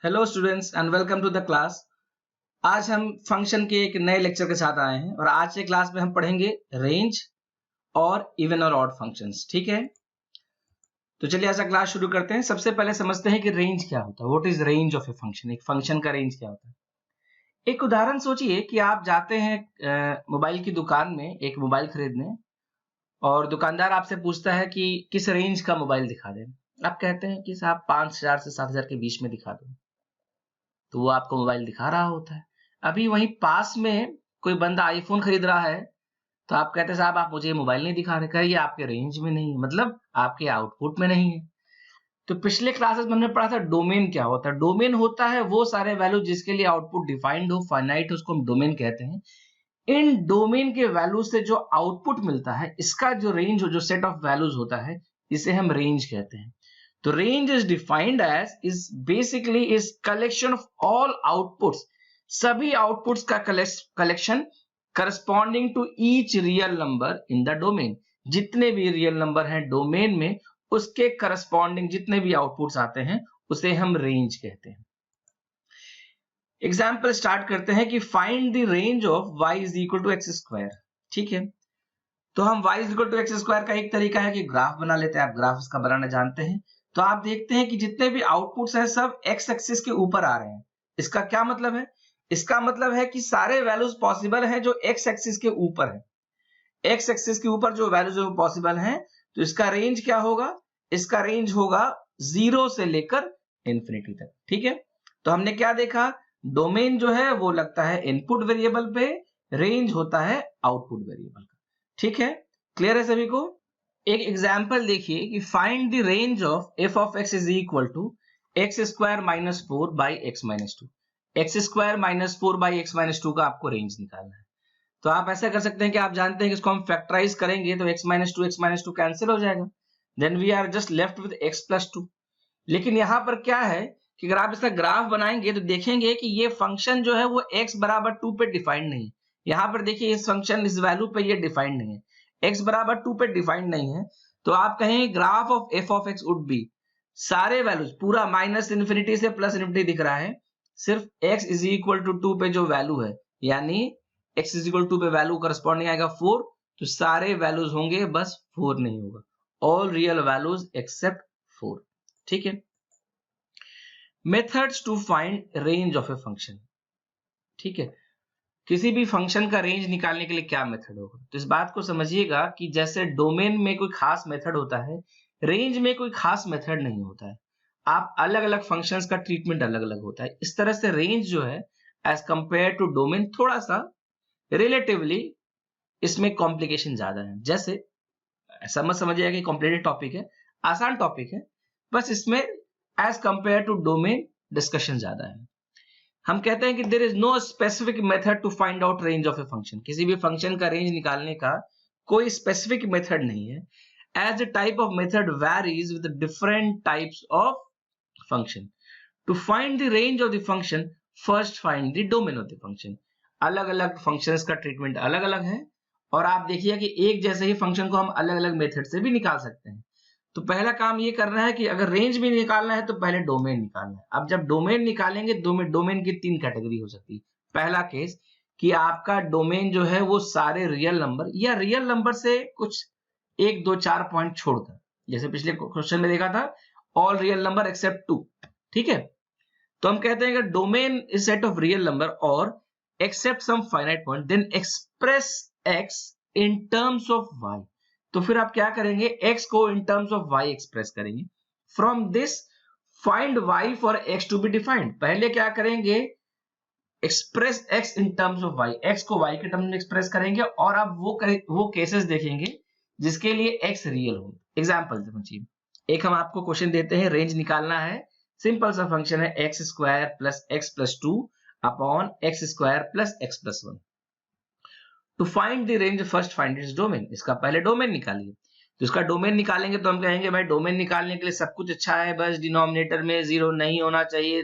Hello students and welcome to the class. आज हम function के एक नए लेक्चर के साथ आए हैं और आज के क्लास में हम पढ़ेंगे रेंज और इवन और ऑड फंक्शंस। ठीक है, तो चलिए ऐसा क्लास शुरू करते हैं। सबसे पहले समझते हैं कि रेंज क्या होता है। What is range of a function? एक फंक्शन का रेंज क्या होता है। एक उदाहरण सोचिए कि आप जाते हैं मोबाइल की दुकान में एक मोबाइल खरीदने और दुकानदार आपसे पूछता है कि किस रेंज का मोबाइल दिखा दें। आप कहते हैं कि साहब 5,000 से 7,000 के बीच में दिखा दो, तो वो आपको मोबाइल दिखा रहा होता है। अभी वहीं पास में कोई बंदा आईफोन खरीद रहा है, तो आप कहते हैं साहब आप मुझे मोबाइल नहीं दिखा रहे, कह ये आपके रेंज में नहीं है, मतलब आपके आउटपुट में नहीं है। तो पिछले क्लासेस में हमने पढ़ा था डोमेन क्या होता है। डोमेन होता है वो सारे वैल्यू जिसके लिए आउटपुट डिफाइंड हो, फाइनाइट हो, उसको हम डोमेन कहते हैं। इन डोमेन के वैल्यू से जो आउटपुट मिलता है, इसका जो रेंज हो, जो सेट ऑफ वैल्यूज होता है, इसे हम रेंज कहते हैं। तो range is defined as is basically is collection of all outputs, सभी आउटपुट्स का collection corresponding to each real number in the domain। जितने भी रियल नंबर हैं डोमेन में, उसके करस्पॉन्डिंग जितने भी आउटपुट्स आते हैं उसे हम रेंज कहते हैं। एग्जाम्पल स्टार्ट करते हैं कि find the range of y is equal to x square. ठीक है, तो हम y is equal to x square का एक तरीका है कि ग्राफ बना लेते हैं। आप ग्राफ इसका बनाना जानते हैं। तो आप देखते हैं कि जितने भी आउटपुट्स हैं सब एक्स एक्सिस के ऊपर आ रहे हैं। इसका क्या मतलब है? इसका मतलब है कि सारे वैल्यूज पॉसिबल हैं जो एक्स एक्सिस के ऊपर है। एक्स एक्सिस के ऊपर जो वैल्यूज है वो पॉसिबल हैं, तो इसका रेंज क्या होगा? इसका रेंज होगा 0 से लेकर इंफिनिटी तक। ठीक है, तो हमने क्या देखा? डोमेन जो है वो लगता है इनपुट वेरिएबल पे, रेंज होता है आउटपुट वेरिएबल का। ठीक है, क्लियर है सभी को? एक एग्जाम्पल देखिए कि find the range of F of X is equal to x square minus 4 by X minus 2। X square minus 4 by X minus 2 का आपको रेंज निकालना है। तो आप ऐसा कर सकते हैं कि आप जानते हैं कि इसको हम फैक्टराइज करेंगे तो एक्स माइनस टू कैंसिल हो जाएगा, then we are just left with X plus 2। लेकिन यहाँ पर क्या है कि अगर आप इसका ग्राफ बनाएंगे तो देखेंगे कि ये फंक्शन जो है वो x बराबर 2 पे डिफाइंड नहीं है। यहाँ पर देखिए इस फंक्शन इस वैल्यू पे ये डिफाइंड नहीं है, x बराबर 2 पे डिफाइंड नहीं है। तो आप कहेंगे graph of F of x would be, सारे वैल्यूज पूरा माइनस इन्फिनिटी से प्लस इन्फिनिटी दिख रहा है, सिर्फ x इज इक्वल टू 2 पे जो वैल्यू है, यानी x इज इक्वल टू पे वैल्यू करस्पॉन्डिंग आएगा 4, तो सारे वैल्यूज होंगे, बस 4 नहीं होगा, ऑल रियल वैल्यूज एक्सेप्ट 4। ठीक है, methods to find range of a function. ठीक है, किसी भी फंक्शन का रेंज निकालने के लिए क्या मेथड होगा? तो इस बात को समझिएगा कि जैसे डोमेन में कोई खास मेथड होता है, रेंज में कोई खास मेथड नहीं होता है। आप अलग अलग फंक्शंस का ट्रीटमेंट अलग अलग होता है। इस तरह से रेंज जो है एज कंपेयर टू डोमेन थोड़ा सा रिलेटिवली इसमें कॉम्प्लिकेशन ज्यादा है। जैसे ऐसा मत समझिएगा कि कॉम्प्लिकेटेड टॉपिक है, आसान टॉपिक है, बस इसमें as compare to domain discussion ज्यादा है। हम कहते हैं कि there is no specific method to find out range of a function. किसी भी फंक्शन का रेंज निकालने का कोई स्पेसिफिक मेथड नहीं है, as the type of method varies with different types of function. To find the range of the function first find the domain of the function. अलग अलग फंक्शंस का ट्रीटमेंट अलग अलग है और आप देखिए कि एक जैसे ही फंक्शन को हम अलग अलग मेथड से भी निकाल सकते हैं। तो पहला काम ये करना है कि अगर रेंज भी निकालना है तो पहले डोमेन निकालना है। अब जब डोमेन निकालेंगे, डोमेन की 3 कैटेगरी हो सकती है। पहला केस कि आपका डोमेन जो है वो सारे रियल नंबर या रियल नंबर से कुछ 1 2 4 पॉइंट छोड़कर, जैसे पिछले क्वेश्चन में देखा था ऑल रियल नंबर एक्सेप्ट 2। ठीक है, तो हम कहते हैं कि domain is set of real number और except some finite point, then express x in terms of y। तो फिर आप क्या करेंगे? x को in terms of y express करेंगे। From this find y for x to be defined. पहले क्या करेंगे? Express x in terms of y, x को y के टर्म में एक्सप्रेस करेंगे और आप वो केसेस देखेंगे जिसके लिए x रियल हो। एग्जांपल समझिए, एक हम आपको क्वेश्चन देते हैं, रेंज निकालना है, सिंपल सा फंक्शन है x square plus x plus 2 upon x square plus x plus 1। To find the range first find its domain. इसका पहले डोमेन निकालिए। तो इसका डोमेन निकालेंगे तो हम कहेंगे भाई डोमेन निकालने के लिए सब कुछ अच्छा है, बस डिनोमिनेटर में 0 नहीं होना चाहिए,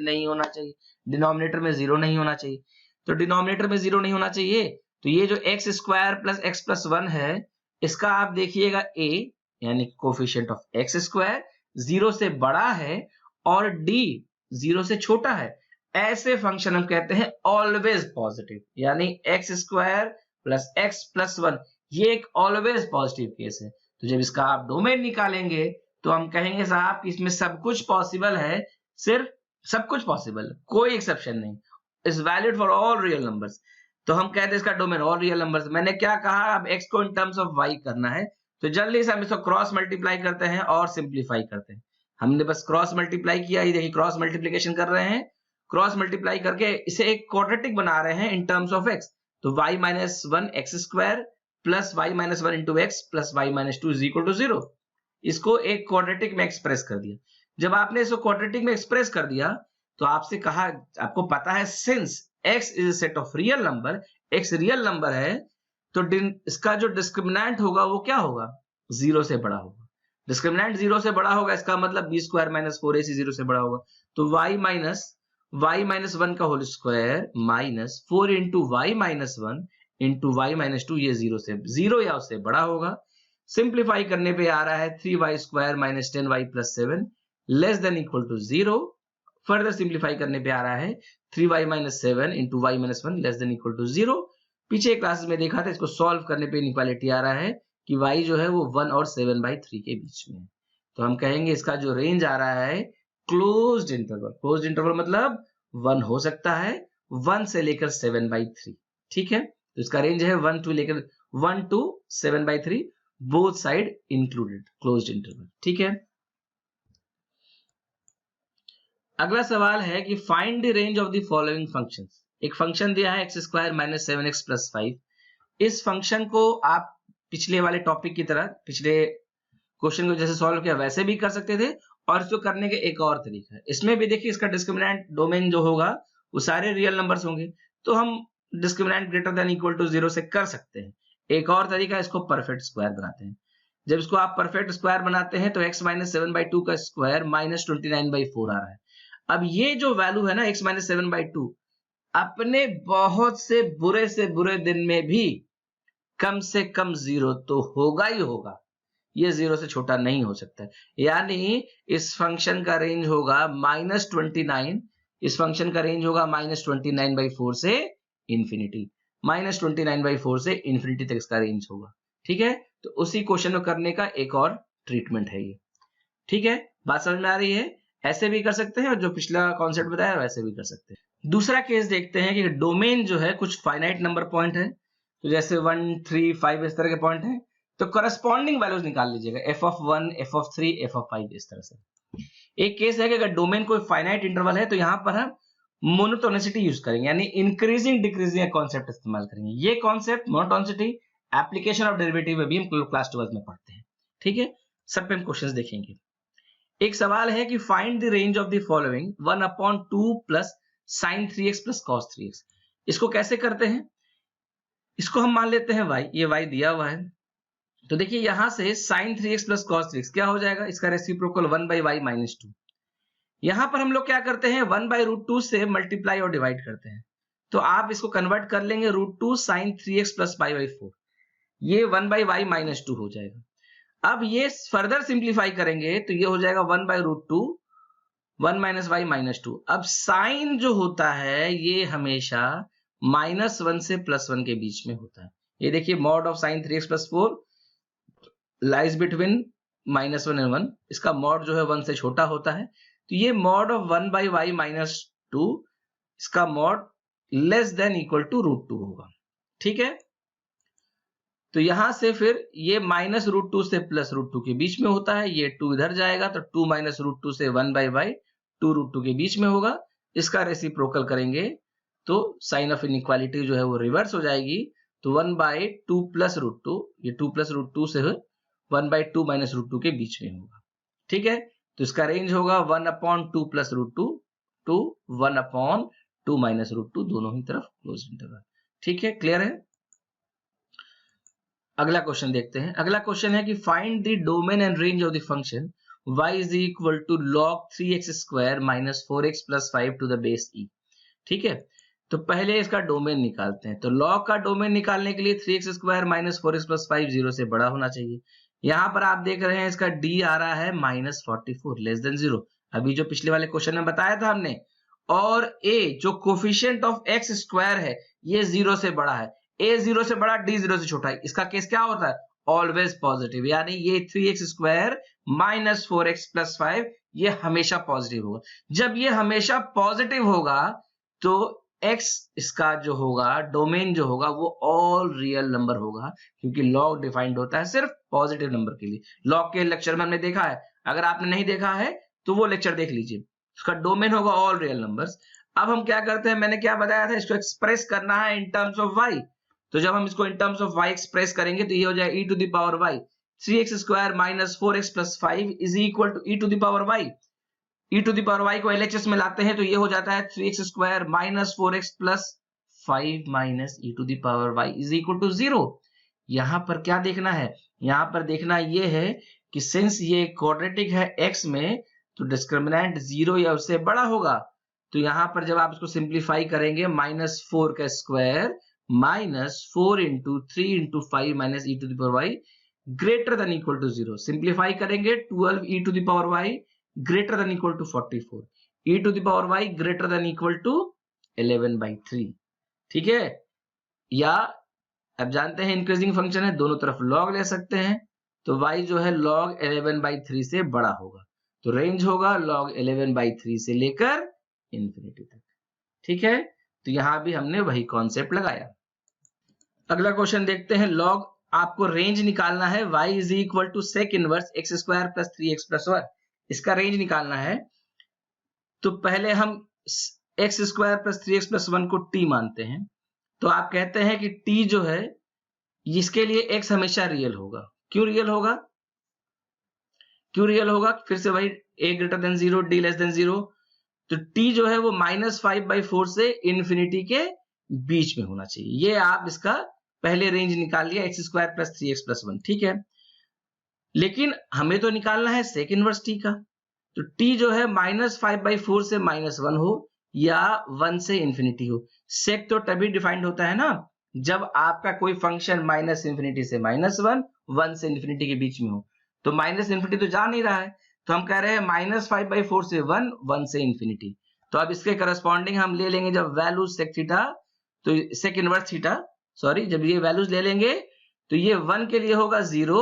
डिनोमिनेटर में 0 नहीं होना चाहिए। तो डिनोमिनेटर में 0 नहीं होना चाहिए, तो ये जो x square plus x plus 1 है, इसका आप देखिएगा a यानी कोफिशिएंट ऑफ एक्स स्क्वायर 0 से बड़ा है और d 0 से छोटा है, ऐसे फंक्शन हम कहते हैं ऑलवेज पॉजिटिव, यानी x square plus x plus 1 ये एक ऑलवेज पॉजिटिव केस है। तो जब इसका आप डोमेन निकालेंगे तो हम कहेंगे साहब कि इसमें सब कुछ पॉसिबल है, सिर्फ सब कुछ पॉसिबल है, कोई एक्सेप्शन नहीं, is valid for all real numbers. तो हम कहते हैं इसका डोमेन ऑल रियल नंबर्स। मैंने क्या कहा, अब x को इन टर्म्स ऑफ y करना है, तो जल्दी से हम इसको क्रॉस मल्टीप्लाई करते हैं और सिंप्लीफाई करते हैं। हमने बस क्रॉस मल्टीप्लाई किया, ये देखिए क्रॉस मल्टीप्लिकेशन कर रहे हैं, क्रॉस मल्टीप्लाई करके इसे एक क्वाड्रेटिक बना रहे हैं इन टर्म्स ऑफ x। तो y minus 1 x square plus y minus 1 into x plus y minus 2 is equal to 0। इसको एक क्वाड्रेटिक में एक्सप्रेस कर दिया। जब आपने इसको क्वाड्रेटिक में एक्सप्रेस कर दिया तो आपसे कहा, आपको पता है since x is a set of real number, x real number है, तो इसका जो डिस्क्रिमिनेंट होगा वो क्या होगा, 0 से बड़ा होगा। डिस्क्रिमिनेंट 0 से बड़ा होगा, इसका मतलब b स्क्वायर माइनस 4ac 0 से बड़ा होगा। तो y माइनस 1 का whole square minus 4 into y minus 1 into y minus 2 ये 0 या उससे बड़ा होगा। सिंप्लीफाई करने पे आ रहा है 3y square minus 10y plus 7 less than equal to 0। Further simplify करने पे आ रहा है 3y minus 7 into y minus 1 less than equal to 0। पीछे क्लासेस में देखा था, इसको सॉल्व करने पे इनइक्वालिटी आ रहा है कि y जो है वो 1 और 7/3 के बीच में है। तो हम कहेंगे इसका जो रेंज आ रहा है क्लोज्ड इंटरवल, क्लोज्ड इंटरवल मतलब 1 हो सकता है 1 से लेकर 7/3, ठीक है। तो इसका रेंज है 1 to 7/3 both side included, closed interval, ठीक है। अगला सवाल है कि find the range of the following functions. एक फंक्शन दिया है x square minus 7x plus 5। इस फंक्शन को आप पिछले वाले टॉपिक की तरह, पिछले क्वेश्चन को जैसे सॉल्व किया वैसे भी कर सकते थे, और इसको करने का एक और तरीका है। इसमें भी देखिए इसका डिस्क्रिमिनेंट डोमेन जो होगा वो सारे रियल नंबर्स होंगे, तो हम discriminant greater than equal to 0 से कर सकते हैं। एक और तरीका, इसको परफेक्ट स्क्वायर बनाते हैं। जब इसको आप परफेक्ट स्क्वायर बनाते हैं तो x माइनस 7/2 का स्क्वायर माइनस 29/4 आ रहा है। अब ये जो वैल्यू है ना x माइनस 7/2, अपने बहुत से बुरे दिन में भी कम से कम 0 तो होगा ही होगा, ये 0 से छोटा नहीं हो सकता है। यानी इस फंक्शन का रेंज होगा -29, इस फंक्शन का रेंज होगा -29/4 से इंफिनिटी, -29/4 से इंफिनिटी तक इसका रेंज होगा, ठीक है। तो उसी क्वेश्चन को करने का एक और ट्रीटमेंट है ये, ठीक है। बात समझ में आ रही है? ऐसे भी कर सकते हैं और जो पिछला कॉन्सेप्ट बताया वैसे भी कर सकते हैं। दूसरा केस देखते हैं कि डोमेन जो है कुछ फाइनाइट नंबर पॉइंट है, तो जैसे 1, 3, 5 इस तरह के पॉइंट है, तो करस्पॉन्डिंग वैल्यूज निकाल लीजिएगा, f(1), f(3), f(5) इस तरह से। एक केस है कि अगर डोमेन कोई फाइनाइट इंटरवल है तो यहां पर हम मोनोटोनिसिटी यूज करेंगे, यानी इंक्रीजिंग डिक्रीजिंग कॉन्सेप्ट इस्तेमाल करेंगे। ये concept monotonicity application of derivative में भी हम क्लास 12 में पढ़ते हैं, ठीक है। सब पे हम क्वेश्चंस देखेंगे। एक सवाल है कि find the range of the following 1/2 plus sin 3x plus cos 3x। इसको कैसे करते हैं, इसको हम मान लेते हैं y, ये y दिया हुआ है। तो देखिए यहां से sin 3x plus cos 3x क्या हो जाएगा, इसका रेसिप्रोकल 1/y माइनस 2। यहां पर हम लोग क्या करते हैं, 1/√2 से मल्टीप्लाई और डिवाइड करते हैं, तो आप इसको कन्वर्ट कर लेंगे √2 sin 3x प्लस π/4, ये 1/y माइनस 2 हो जाएगा। अब ये फर्दर सिंप्लीफाई करेंगे तो ये हो जाएगा 1/√2 1 माइनस वाई माइनस 2। अब साइन जो होता है ये हमेशा -1 से +1 के बीच में होता है। ये देखिए mod of sin 3x + 4 lies between -1 and 1, इसका मॉड जो है 1 से छोटा होता है, तो ये मॉड ऑफ 1/y माइनस 2, इसका mod less than equal to √2 होगा, ठीक है। तो यहां से फिर ये -√2 से +√2 के बीच में होता है, ये 2 इधर जाएगा तो 2 - √2 से 1/y 2√2 के बीच में होगा। इसका रेसिप्रोकल करेंगे तो साइन ऑफ इनइक्वालिटी जो है वो रिवर्स हो जाएगी, तो 1/2 + √2, ये 2 + √2 से 1/2 - √2 के बीच में होगा, ठीक है। तो इसका रेंज होगा 1/2 + √2 टू 1/2 - √2, दोनों ही तरफ क्लोज इंटरवल, ठीक है। क्लियर है? अगला क्वेश्चन देखते हैं। अगला क्वेश्चन है कि find the domain and range of the function y = log 3x² - 4x + 5 to the base e, ठीक है। तो पहले इसका डोमेन निकालते हैं। तो log का डोमेन निकालने के लिए 3x² - 4x + 5 0 से बड़ा होना चाहिए। यहां पर आप देख रहे हैं इसका d आ रहा है -44 लेस देन 0। अभी जो पिछले वाले क्वेश्चन में बताया था हमने। और a जो कोफिशिएंट ऑफ x स्क्वायर है ये 0 से बड़ा है, a 0 से बड़ा, d 0 से छोटा है, इसका केस क्या होता है? ऑलवेज पॉजिटिव, यानी ये 3x square minus 4x plus 5 ये हमेशा पॉजिटिव होगा। जब ये हमेशा पॉजिटिव होगा तो x इसका जो होगा, डोमेन जो होगा वो ऑल रियल नंबर होगा, क्योंकि लॉग डिफाइंड होता है सिर्फ पॉजिटिव नंबर के लिए। लॉग के लेक्चर में हमने देखा है, अगर आपने नहीं देखा है तो वो लेक्चर देख लीजिए। उसका डोमेन होगा ऑल रियल नंबर्स। अब हम क्या करते हैं, मैंने क्या बताया था, इसको एक्सप्रेस करना है इन टर्म्स ऑफ y। तो जब हम इसको in terms of y express करेंगे तो ये हो जाएगा e to the power y, 3x square minus 4x plus 5 is equal to e to the power y। e to the power y को LHS में लाते हैं तो ये हो जाता है 3x square minus 4x plus 5 minus e to the power y is equal to 0। यहां पर क्या देखना है, यहां पर देखना ये है कि सिंस ये क्वाड्रेटिक है x में तो डिस्क्रिमिनेंट 0 या उससे बड़ा होगा। तो यहां पर जब आप इसको सिंप्लीफाई करेंगे, माइनस 4 का square minus 4 into 3 into 5 minus e to the power y greater than equal to 0। Simplify करेंगे 12 e to the power y greater than equal to 44, e to the power y greater than equal to 11/3। ठीक है, या अब जानते हैं increasing function है, दोनों तरफ लॉग ले सकते हैं, तो y जो है log 11/3 से बड़ा होगा, तो रेंज होगा log 11/3 से लेकर इंफिनिटी तक। ठीक है, तो यहां भी हमने वही कॉन्सेप्ट लगाया। अगला क्वेश्चन देखते हैं, log आपको रेंज निकालना है y is equal to sec inverse x square plus 3x plus 1, इसका रेंज निकालना है। तो पहले हम x square plus 3x plus 1 को t मानते हैं, तो आप कहते हैं कि t जो है इसके लिए x हमेशा रियल होगा। क्यों रियल होगा, क्यों रियल होगा? फिर से वही a greater than 0 d less than 0, तो t जो है वो -5/4 से इंफिनिटी के बीच में होना चाहिए। ये आप इसका पहले रेंज निकाल लिया, x square plus 3x plus 1। ठीक है, लेकिन हमें तो निकालना है सेक इनवर्स t का, तो t जो है -5/4 से -1 हो या 1 से इंफिनिटी हो। सेक तो तभी डिफाइंड होता है ना जब आपका कोई फंक्शन माइनस इंफिनिटी से -1, 1 से इंफिनिटी के बीच में हो। तो माइनस इंफिनिटी तो जा नहीं रहा है, तो हम कह रहे हैं -5/4 से 1, 1 से इंफिनिटी। तो अब इसके करस्पॉन्डिंग हम ले लेंगे जब वैल्यूज सेक थीटा, तो सेक इनवर्स थीटा, सॉरी, जब ये वैल्यूज ले लेंगे तो ये 1 के लिए होगा 0,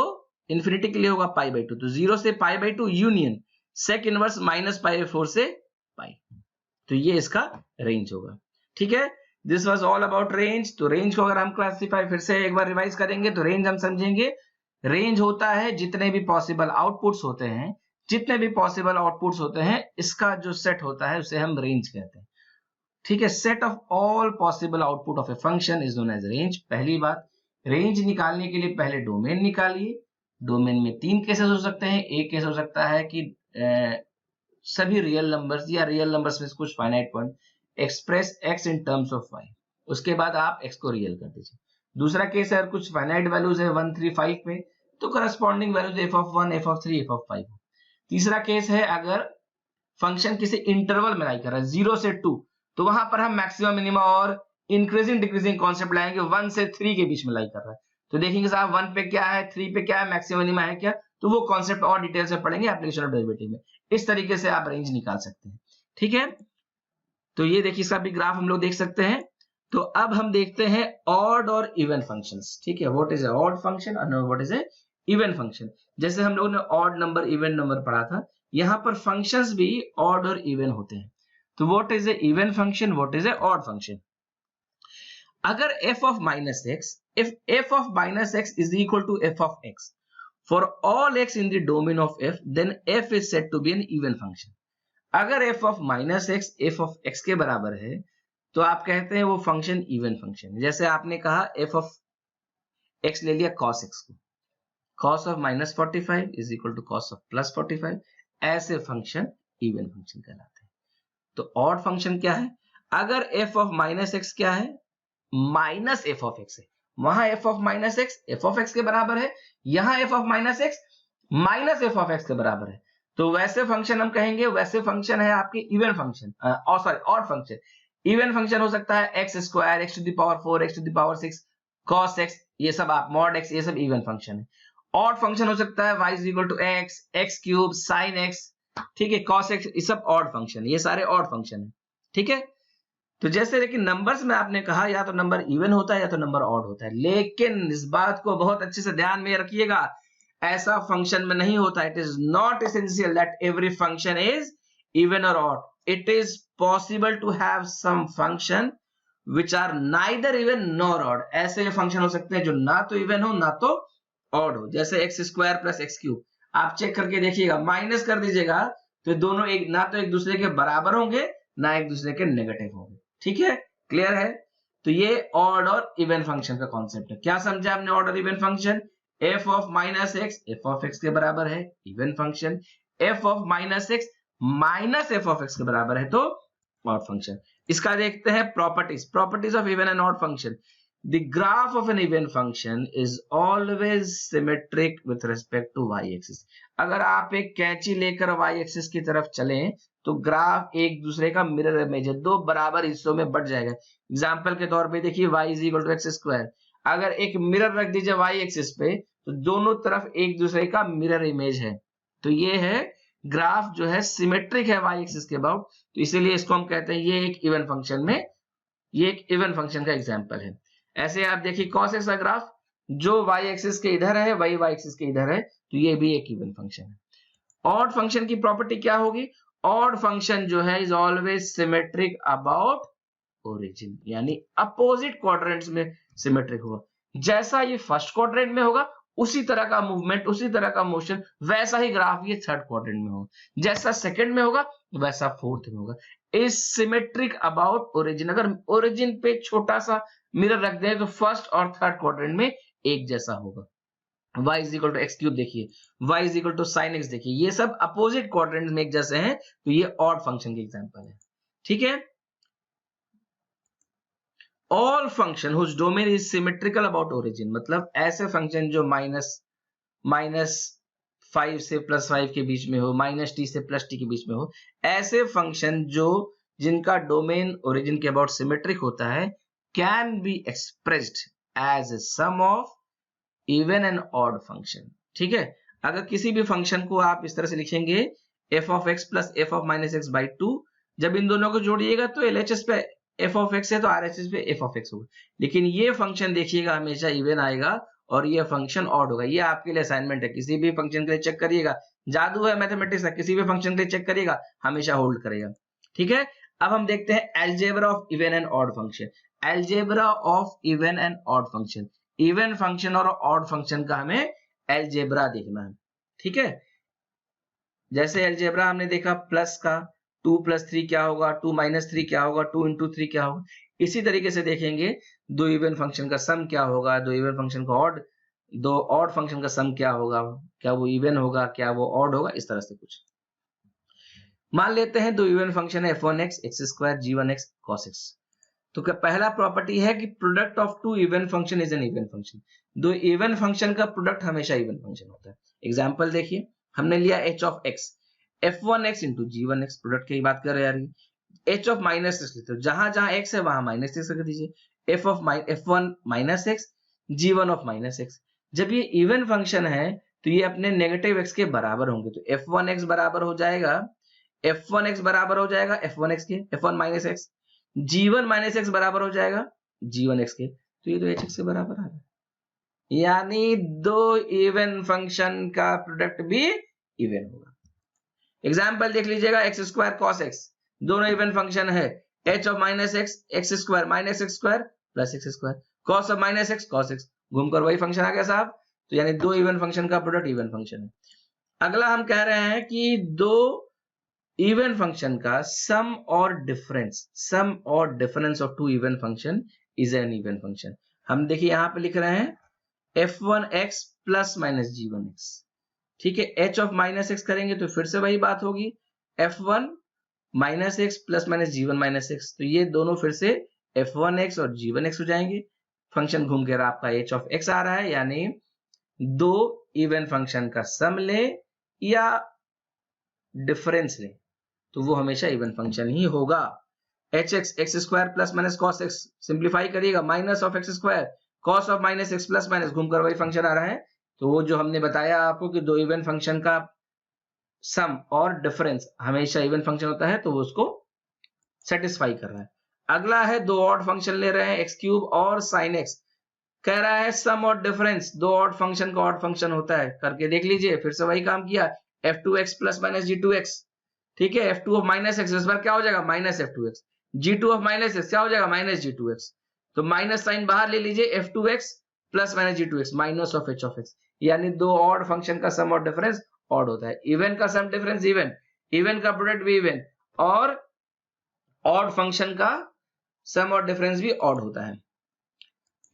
इंफिनिटी के लिए होगा π/2, तो 0 से π/2 यूनियन सेक इनवर्स -π/4 से पाई, तो ये इसका रेंज होगा। ठीक है, this was all about range. तो रेंज को अगर हम क्लासिफाई फिर से एक बार रिवाइज करेंगे तो रेंज हम समझेंगे, रेंज होता है जितने भी पॉसिबल आउटपुट्स होते हैं, जितने भी पॉसिबल आउटपुट्स होते हैं इसका जो सेट होता है उसे हम रेंज कहते हैं। ठीक है, set of all possible output of a function is known as range. पहली बात, रेंज निकालने के लिए पहले डोमेन निकालिए। डोमेन में 3 केसेस हो सकते हैं। एक केस हो सकता है कि सभी रियल नंबर्स या रियल नंबर्स में कुछ finite point express x in terms of y, उसके बाद आप x को रियल कर दीजिए। दूसरा केस है कुछ फाइनाइट वैल्यूज है 1, 3, 5 में, तो corresponding values f(1), f(3), f(5). तीसरा केस है अगर फंक्शन किसी इंटरवल में लाई कर रहा है 0 से 2, तो वहां पर हम मैक्सिमम मिनिमम और इंक्रीजिंग डिक्रीजिंग कॉन्सेप्ट लाएंगे, 1 से 3 के बीच में लाई कर रहा है, तो देखेंगे साहब 1 पे क्या है, 3 पे क्या है, मैक्सिमम मिनिमम है क्या, तो वो कॉन्सेप्ट और डिटेल से पढ़ेंगे एप्लीकेशन ऑफ डेरिवेटिव में। इस तरीके से आप रेंज निकाल सकते हैं। ठीक है, तो ये देखिए इसका भी ग्राफ हम लोग देख सकते हैं। तो अब हम देखते हैं ऑड और इवन फंक्शंस। ठीक है, what is a odd function और what is a even function. जैसे हम लोगों ने ऑड नंबर इवन नंबर पढ़ा था, यहाँ पर फंक्शंस भी ऑड और इवन होते हैं। तो what is a even function, what is a odd function. अगर f of -x, if f of -x is equal to f of x for all x in the domain of f, then f is said to be an even function. अगर f of -x f of x के बराबर है तो आप कहते हैं वो function even function है। जैसे आपने कहा f of x ले लिया cos x को, cos of -45 is equal to cos of +45, ऐसे फंक्शन इवन फंक्शन कहलाते हैं। तो ऑड फंक्शन क्या है, अगर f of -x क्या है, माइनस f of x है, वहां f of -x f of x के बराबर है, यहां f of -x minus f of x के बराबर है, तो वैसे फंक्शन हम कहेंगे, वैसे फंक्शन है आपके even function, sorry odd function. Even function हो सकता है x square, x to the power 4, x to the power 6, cos x, ये सब आप mod x, ये सब इवन फंक्शन है। ऑड फंक्शन हो सकता है y is equal to x, x cube, sin x, ठीक है, cos x ये सब ऑड फंक्शन, ये सारे ऑड फंक्शन है। ठीक है, तो जैसे लेकिन नंबर्स में आपने कहा या तो नंबर इवन होता है या तो नंबर ऑड होता है, लेकिन इस बात को बहुत अच्छे से ध्यान में रखिएगा, ऐसा फंक्शन में नहीं होता। It is not essential that every function is even और odd. It is possible to have some function which are neither even nor odd. ऐसे फंक्शन हो सकते हैं जो ना तो इवन हो ना तो ऑड हो, जैसे x square plus x cube. आप चेक करके देखिएगा, माइनस कर दीजिएगा तो दोनों एक ना तो एक दूसरे के बराबर होंगे ना एक दूसरे के नेगेटिव होंगे। ठीक है, क्लियर है? तो ये ऑड और इवन फंक्शन का कॉन्सेप्ट है। क्या समझा आपने ऑड और even function? F of minus x F of x के बराबर है, even function. F of minus x minus F of x के बराबर है तो ऑड फंक्शन। इसका देखते हैं properties, properties of even and odd function. The graph of an even function is always symmetric with respect to y-axis. अगर आप एक कैंची लेकर y-axis की तरफ चलें तो ग्राफ एक दूसरे का मिरर इमेज है, दो बराबर हिस्सों में बढ़ जाएगा। एग्जांपल के तौर पे देखिए y is equal to x square, अगर एक मिरर रख दीजिए y-axis पे तो दोनों तरफ एक दूसरे का मिरर इमेज है, तो ये है ग्राफ जो है सिमेट्रिक है y-axis के अबाउट, तो इसीलिए इसको हम कहते हैं ये एक इवन फंक्शन में, ये एक इवन फंक्शन का एग्जाम्पल है। ऐसे आप देखिए cos x का ग्राफ जो y एक्सिस के इधर है वही y एक्सिस के इधर है, तो ये भी एक इवन फंक्शन है। ऑड फंक्शन की प्रॉपर्टी क्या होगी? ऑड फंक्शन जो है is always symmetric about origin, यानी अपोजिट क्वाड्रेंट्स में सिमेट्रिक होगा। जैसा ये फर्स्ट क्वाड्रेंट में होगा उसी तरह का मूवमेंट, उसी तरह का मोशन, वैसा ही ग्राफ ये थर्ड क्वाड्रेंट में होगा। जैसा सेकंड में होगा वैसा फोर्थ में होगा। Is symmetric about origin. अगर ओरिजिन पे छोटा सा मिरर रख दें तो फर्स्ट और थर्ड क्वाड्रेंट में एक जैसा होगा। y is equal to x cube देखिए, y is equal to sine x देखिए, ये सब अपोजिट क्वाड्रेंट में एक जैसे हैं, तो ये ऑड फंक्शन के एग्जांपल है। ठीक है, all function whose domain is symmetrical about origin, मतलब ऐसे फंक्शन जो माइनस 5 से प्लस 5 के बीच में हो, माइनस टी से प्लस टी के बीच में हो, ऐसे फंक्शन जो जिनका डोमेन ओरिजिन के अबाउट सिमेट्रिक होता है can be expressed as a sum of even and odd function। ठीक है, अगर किसी भी फंक्शन को आप इस तरह से लिखेंगे f of x plus f of minus x by 2, जब इन दोनों को जोड़िएगा तो LHS पे f of x है तो RHS पे f of x होगा, लेकिन ये फंक्शन देखिएगा हमेशा इवन आएगा और ये फंक्शन ऑड होगा। ये आपके लिए असाइनमेंट है, किसी भी फंक्शन के लिए चेक करिएगा, जादू है मैथमेटिक्स का, किसी भी फंक्शन के लिए चेक करिएगा हमेशा होल्ड करेगा। ठीक है, अब हम देखते हैं algebra of even and odd function. Algebra of even and odd function, even function और ऑड फंक्शन का हमें अलजेब्रा देखना है। ठीक है, जैसे अलजेब्रा हमने देखा प्लस का 2 + 3 क्या होगा, 2 - 3 क्या होगा, 2 × 3 क्या होगा, इसी तरीके से देखेंगे दो इवन फंक्शन का सम क्या होगा, दो इवन फंक्शन का ऑड, दो ऑड फंक्शन का सम क्या होगा, क्या वो इवन होगा, क्या वो ऑड होगा, इस तरह से कुछ। मान लेते हैं दो इवन फंक्शन है f1x x² g1x cos x। तो क्या पहला प्रॉपर्टी है कि product of two even function is an even function. दो इवन फंक्शन का प्रोडक्ट हमेशा इवन फंक्शन होता है। एग्जांपल देखिए, हमने लिया h of x, f1x into g1x, product की बात कर रहे हैं, h of minus x लेते हो, जहां जहां x है वहां माइनस x रख दीजिए, f1 minus x g1 of minus x। जब ये इवन फंक्शन है तो ये अपने नेगेटिव x के बराबर होंगे, तो f1x बराबर हो जाएगा, f1x बराबर हो जाएगा f1x के, f1 minus x, g1 minus x बराबर हो जाएगा g1x के, तो ये तो hx के बराबर आ रहा है, यानी दो इवन फंक्शन का प्रोडक्ट भी इवन होगा। एग्जाम्पल देख लीजिएगा, x² cos x, दोनों इवन फंक्शन है, h of minus x x² minus x² plus x², cos of minus x cos x, घूमकर वही फंक्शन आ गया साहब, तो यानी दो इवन फंक्शन का प्रोडक्ट इवन फंक्शन है। अगला हम कह रहे हैं कि दो इवन फंक्शन का सम और difference of two even function is an even function. हम देखिए यहां पे लिख रहे हैं f1x ± g1x। ठीक है, h of minus x करेंगे तो फिर से वही बात होगी, f1 - x ± g1 - x, तो ये दोनों फिर से f1x और g1x हो जाएंगे। फंक्शन घूम कर आपका h of x आ रहा है, यानी दो इवन फंक्शन का सम ले या डिफरेंस ले तो वो हमेशा इवन फंक्शन ही होगा। hx x² ± cos x, simplify करिएगा, minus of x², cos of -x ± घूमकर वही फंक्शन आ रहा है। तो वो जो हमने बताया आपको कि दो इवन फंक्शन का सम और डिफरेंस हमेशा इवन फंक्शन होता है, तो वो उसको सेटिस्फाई कर रहा है। अगला है दो ऑड फंक्शन ले रहे हैं एक्स क्यूब और साइन एक्स, कह रहा है सम और डिफरेंस, दो ऑड फंक्शन का ऑड फंक्शन होता है, करके देख लीजिए। फिर से वही काम किया, f2x प्लस माइनस g2x, ठीक है। f2 ऑफ माइनस एक्स इस बार क्या हो जाएगा minus f2x, g2 of minus x क्या हो जाएगा माइनस g2x, तो माइनस साइन बाहर ले लीजिए, f2x plus minus g2x minus of h of x, यानी दो ऑड फंक्शन का सम और डिफरेंस ऑड होता है। इवन का सम डिफरेंस इवन, इवन का प्रोडक्ट भी इवन, और ऑड फंक्शन का सम और डिफरेंस भी ऑड होता है।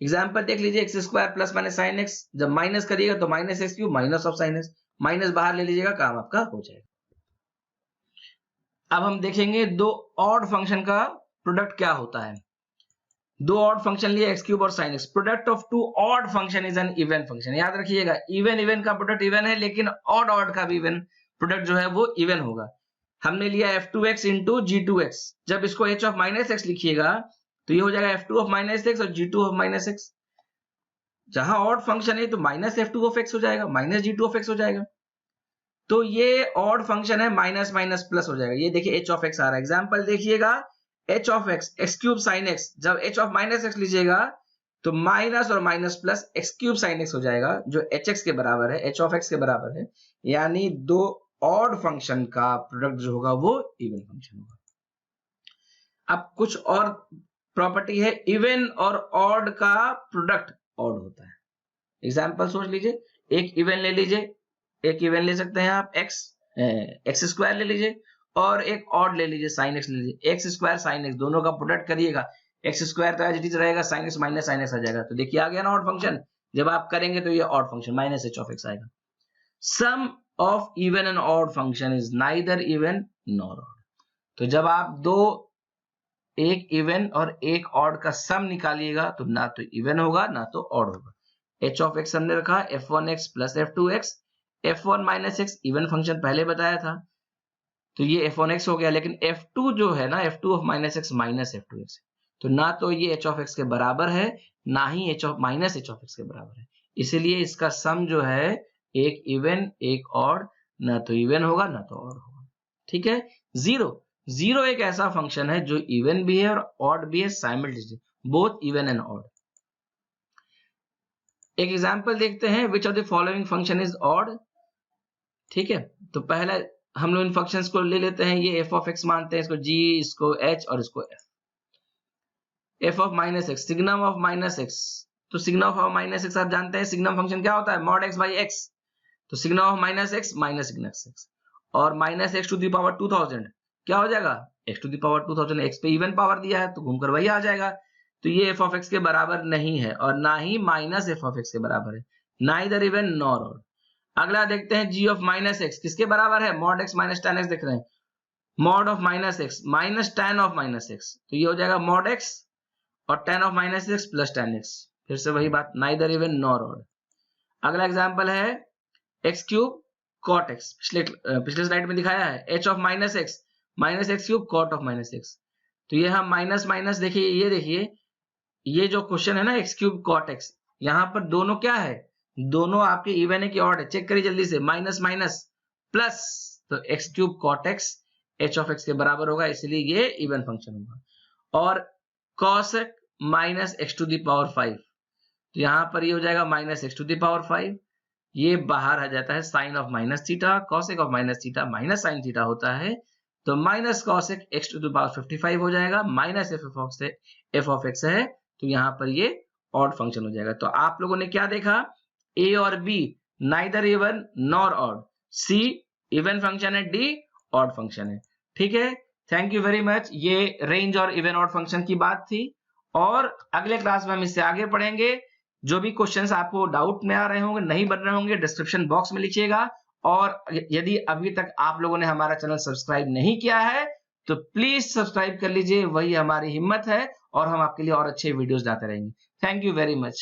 एग्जांपल देख लीजिए, x square plus minus sine x, जब माइनस करिएगा तो minus x cube minus of sine x, minus बाहर ले लीजिएगा, काम आपका हो जाएगा। अब हम देखेंगे दो ऑड फंक्शन का प्रोडक्ट क्या होता है। दो ऑड फंक्शन लिए एक्स क्यूब और sine x, product of two odd function is an even function. याद रखिएगा, इवन इवन का प्रोडक्ट इवन है, लेकिन ऑड ऑड का भी इवन प्रोडक्ट जो है वो इवन होगा। हमने लिया f2x इंटू g2x, जब इसको h ऑफ माइनस एक्स लिखिएगा तो ये हो जाएगा f2 ऑफ माइनस एक्स और g2 ऑफ माइनस एक्स। जहां ऑड फंक्शन है तो माइनस f2 ऑफ x हो जाएगा, माइनस g2 ऑफ x हो जाएगा। तो ये ऑड फंक्शन है, माइनस माइनस प्लस हो जाएगा। ये देखिए h ऑफ x आ रहा है। एग्जांपल देखिएगा, h of x x cube sign x, जब h ऑफ माइनस x लीजिएगा तो माइनस और minus plus x cube sign x हो जाएगा, जो hx के बराबर है, h ऑफ x के बराबर है। यानी दो ऑड फंक्शन का प्रोडक्ट जो होगा वो इवन फंक्शन होगा। अब कुछ और प्रॉपर्टी है, इवन और ऑड का प्रोडक्ट ऑड होता है। एग्जांपल सोच लीजिए, एक इवन ले लीजिए, एक इवन ले सकते हैं आप एक्स स्क्वायर ले लीजिए, और एक ऑड ले लीजिए साइन एक्स ले लीजिए। एक्स स्क्वायर साइन एक्स दोनों का प्रोडक्ट करिएगा, एक्स स्क्वायर तो एज इट इज रहेगा, sine x minus sine x आ जाएगा। तो देखिए आ गया ना ऑड फंक्शन। जब आप करेंगे तो ये odd function minus h of x आएगा। Sum of even and odd function is neither even nor odd. तो जब आप दो, एक इवन और एक ऑड का सम निकालिएगा तो ना तो इवन होगा ना तो ऑड होगा। h ऑफ x हमने रखा f1x plus f2x, f1 minus x even function पहले बताया था, तो ये f1x हो गया। लेकिन f2 जो है ना, f2 of minus x minus f2x, तो ना तो ये h ऑफ x के बराबर है, ना ही h of minus h of x के बराबर है। इसीलिए इसका सम जो है एक इवन एक ऑड, ना तो इवन होगा ना तो ऑड होगा। ठीक है। जीरो, जीरो एक ऐसा फंक्शन है जो इवन भी है और ऑड भी है simultaneously, both even and odd. एक एग्जांपल देखते हैं, which of the following function is odd. ठीक है, तो पहले हम लोग इन फंक्शंस को ले लेते हैं, ये f ऑफ x मानते हैं, इसको g, इसको h और इसको f। f of minus x, signum of minus x, तो सिग्नम ऑफ माइनस एक्स आप जानते हैं, सिग्नम फंक्शन क्या होता है मॉड x बाई x, तो signum of minus x minus signum x, और minus x to the power 2000 क्या हो जाएगा x to the power 2000, x पे इवन पावर दिया है तो घूमकर वही आ जाएगा। तो ये f ऑफ x के बराबर नहीं है और ना ही माइनस f ऑफ x के बराबर है, नाइदर इवन नॉर ऑड। अगला देखते हैं g ऑफ माइनस एक्स किसके बराबर है, mod x minus tan x देख रहे हैं, mod of minus x minus tan of minus x, तो ये हो जाएगा मॉड x और tan of minus x plus tan x, फिर से वही बात, नाइदर इवन नॉर ऑड। अगला एग्जांपल है x क्यूब कॉट x, पिछले स्लाइड में दिखाया है, h of minus x minus x cube cot of minus x, तो ये हम माइनस माइनस देखिए, ये देखिए ये जो क्वेश्चन है ना x क्यूब कॉट x, यहाँ पर दोनों क्या है, दोनों आपके इवन है कि ऑड है, चेक करिए जल्दी से, माइनस माइनस प्लस, तो x cube cot x h of x के बराबर होगा, इसलिए ये इवन फंक्शन होगा। और cos minus x to the power 5, तो यहाँ पर ये हो जाएगा minus x to the power 5, ये बाहर आ जाता है sine of minus theta, cosec of minus theta minus sine theta होता है, तो minus cosec x to the power 55 हो जाएगा, माइनस एफ ऑफ एक्स है, तो यहाँ पर ये ऑड फंक्शन हो जाएगा। तो आप लोगों ने क्या देखा, ए और b neither even nor odd, c even function है, डी ऑड फंक्शन है। ठीक है, थैंक यू वेरी मच। ये रेंज और इवन ऑड फंक्शन की बात थी, और अगले क्लास में हम इससे आगे पढ़ेंगे। जो भी क्वेश्चंस आपको डाउट में आ रहे होंगे, नहीं बन रहे होंगे, डिस्क्रिप्शन बॉक्स में लिखिएगा, और यदि अभी तक आप लोगों ने हमारा चैनल सब्सक्राइब नहीं किया है तो प्लीज सब्सक्राइब कर लीजिए, वही हमारी हिम्मत है, और हम आपके लिए और अच्छे वीडियोस लाते रहेंगे। Thank you very much.